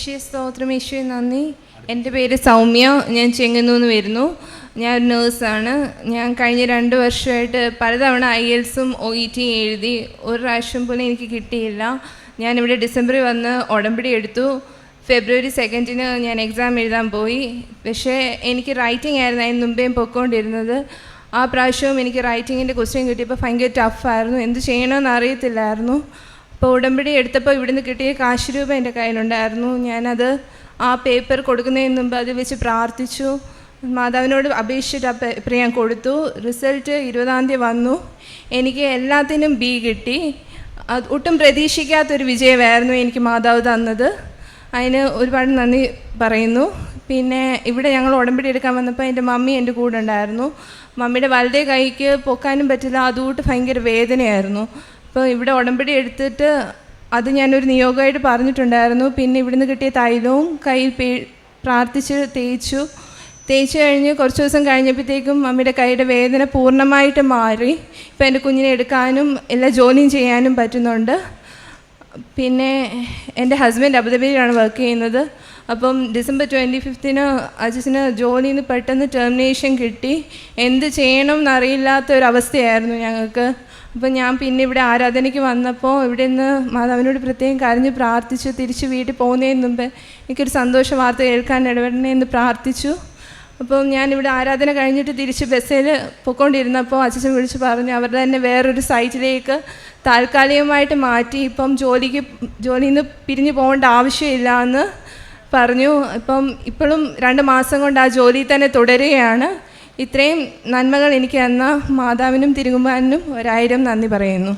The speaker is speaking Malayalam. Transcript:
യേശുവേ സ്തോത്രം, യേശുവേ നന്ദി. എൻ്റെ പേര് സൗമ്യ. ഞാൻ ചെങ്ങന്നൂന്ന് വരുന്നു. ഞാൻ ഒരു നേഴ്സാണ്. ഞാൻ കഴിഞ്ഞ 2 വർഷമായിട്ട് പലതവണ IELTS-ഉം OET എഴുതി. ഒരു പ്രാവശ്യം പോലും എനിക്ക് കിട്ടിയില്ല. ഞാനിവിടെ ഡിസംബറിൽ വന്ന് ഉടമ്പടി എടുത്തു. ഫെബ്രുവരി 2 ഞാൻ എക്സാം എഴുതാൻ പോയി. പക്ഷേ എനിക്ക് റൈറ്റിംഗ് ആയിരുന്നു അതിന് മുമ്പേയും പൊയ്ക്കൊണ്ടിരുന്നത്. ആ പ്രാവശ്യവും എനിക്ക് റൈറ്റിങ്ങിൻ്റെ ക്വസ്റ്റ്യൻ കിട്ടിയപ്പോൾ ഭയങ്കര ടഫായിരുന്നു. എന്ത് ചെയ്യണമെന്ന് അറിയത്തില്ലായിരുന്നു. അപ്പോൾ ഉടമ്പടി എടുത്തപ്പോൾ ഇവിടുന്ന് കിട്ടിയ കാശ് രൂപ എൻ്റെ കയ്യിലുണ്ടായിരുന്നു. ഞാനത് ആ പേപ്പർ കൊടുക്കുന്നതിന് മുമ്പ് അത് വെച്ച് പ്രാർത്ഥിച്ചു. മാതാവിനോട് അപേക്ഷിച്ചിട്ട് ആ പേപ്പർ ഞാൻ കൊടുത്തു. റിസൾട്ട് 20-ാം തീയതി വന്നു. എനിക്ക് എല്ലാത്തിനും B കിട്ടി. അത് ഒട്ടും പ്രതീക്ഷിക്കാത്തൊരു വിജയമായിരുന്നു എനിക്ക് മാതാവ് തന്നത്. അതിന് ഒരുപാട് നന്ദി പറയുന്നു. പിന്നെ ഇവിടെ ഞങ്ങൾ ഉടമ്പടി എടുക്കാൻ വന്നപ്പോൾ എൻ്റെ മമ്മി എൻ്റെ കൂടെ ഉണ്ടായിരുന്നു. മമ്മിയുടെ വലതേ കൈക്ക് പൊക്കാനും പറ്റില്ല, അതുകൊണ്ട് ഭയങ്കര വേദനയായിരുന്നു. അപ്പോൾ ഇവിടെ ഉടമ്പടി എടുത്തിട്ട് അത് ഞാനൊരു നിയോഗമായിട്ട് പറഞ്ഞിട്ടുണ്ടായിരുന്നു. പിന്നെ ഇവിടുന്ന് കിട്ടിയ തൈലവും കയ്യിൽ പ്രാർത്ഥിച്ച് തേച്ച് കഴിഞ്ഞ് കുറച്ച് ദിവസം കഴിഞ്ഞപ്പോഴത്തേക്കും മമ്മിയുടെ കൈയുടെ വേദന പൂർണ്ണമായിട്ട് മാറി. ഇപ്പോൾ എൻ്റെ കുഞ്ഞിനെ എടുക്കാനും എല്ലാ ജോലിയും ചെയ്യാനും പറ്റുന്നുണ്ട്. പിന്നെ എൻ്റെ ഹസ്ബൻഡ് അബുദാബിയിലാണ് വർക്ക് ചെയ്യുന്നത്. അപ്പം ഡിസംബർ 25 അജിസിന് ജോലിയിൽ നിന്ന് പെട്ടെന്ന് ടെർമിനേഷൻ കിട്ടി. എന്ത് ചെയ്യണം എന്നറിയില്ലാത്തൊരവസ്ഥയായിരുന്നു ഞങ്ങൾക്ക്. അപ്പം ഞാൻ പിന്നെ ഇവിടെ ആരാധനയ്ക്ക് വന്നപ്പോൾ ഇവിടെ നിന്ന് മാതാവിനോട് പ്രത്യേകം കരഞ്ഞ് പ്രാർത്ഥിച്ചു. തിരിച്ച് വീട്ടിൽ പോകുന്നതിന് മുമ്പ് എനിക്കൊരു സന്തോഷ വാർത്ത കേൾക്കാൻ ഇടപെടണേ എന്ന് പ്രാർത്ഥിച്ചു. അപ്പം ഞാനിവിടെ ആരാധന കഴിഞ്ഞിട്ട് തിരിച്ച് ബസ്സിൽ പൊയ്ക്കൊണ്ടിരുന്നപ്പോൾ അച്ഛൻ വിളിച്ച് പറഞ്ഞു അവരുടെ തന്നെ വേറൊരു സൈറ്റിലേക്ക് താൽക്കാലികമായിട്ട് മാറ്റി. ഇപ്പം ജോലിയിൽ നിന്ന് പിരിഞ്ഞു പോകേണ്ട ആവശ്യമില്ല എന്ന് പറഞ്ഞു. ഇപ്പോഴും 2 മാസം കൊണ്ട് ആ ജോലി തന്നെ തുടരുകയാണ്. ഇത്രയും നന്മകൾ എനിക്ക് തന്ന മാതാവിനും തിരുകുമാരനും 1000 നന്ദി പറയുന്നു.